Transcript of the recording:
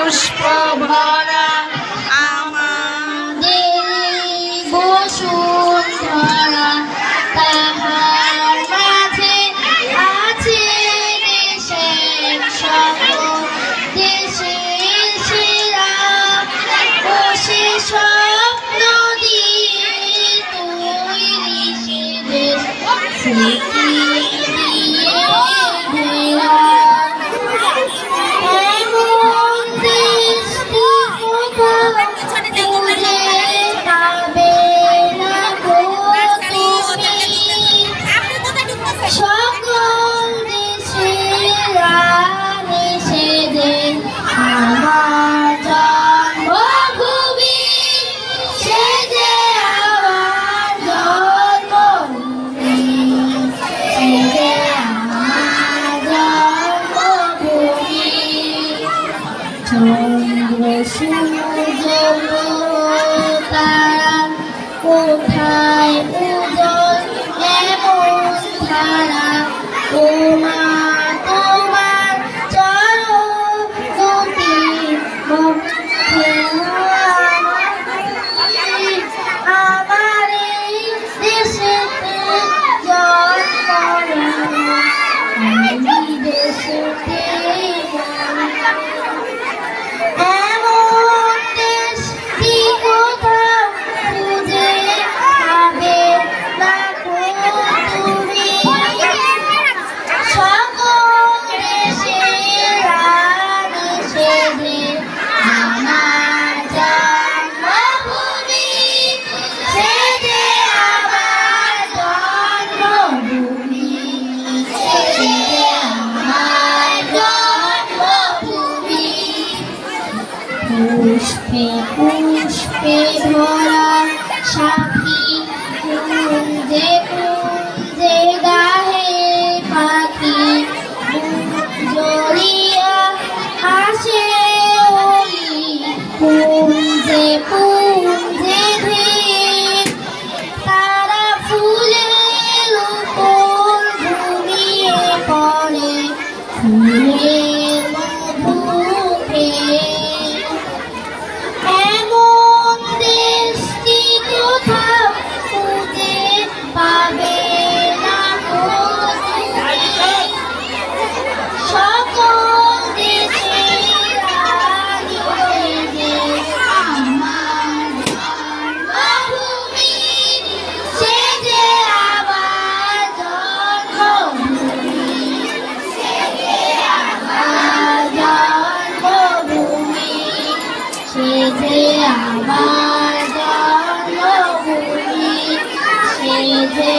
পুষ্প ভরা আমাদের বসুন্ধরা, তাহার মাঝে আছে দেশের সকল দেশের সেরা, বসে স্বপ্ন দিয়ে তৈরি সে দেশ স্মৃতি দিয়ে ঘেরা। সকল দেশের রানী সেদিন আমার জন্মভূমি, সে যে আমার জন্মভূমি, সে যে আমার জন্মভূমি। চন্দ্র সূর্য তারা কোথায় উদয় এমন ধারা, ওমা তোমার চরণটি মধ্যে আমার এই দেশেতে জন্ম, আমি দেশেতে এমন দেশ কি কোথাও খুঁজে পাবে না তুমি। সকল দেশের রানী সেদিন আমার জন্মভূমি, সে যে আমার জন্মভূমি, সে যে আমার জন্মভূমি। পুষ্পে পুষ্পে ভরা সাথী কুঞ্জে কুঞ্জে গাহে পাখি, জড়িয়া হাসে ওলি পুঞ্জে পুঞ্জে ধেয়ে, তারা ফুলের উপর ঘুমিয়ে পড়ে ফুলের মধু খেয়ে। এমন দেশ কি কোথাও খুঁজে পাবে না তুমি। সকল দেশের রানী সেদিন আমার জন্মভূমি, সে যে আমার জন্মভূমি, সে যে আমার জন্মভূমি, সে যে আমার জন্মভূমি, সে যে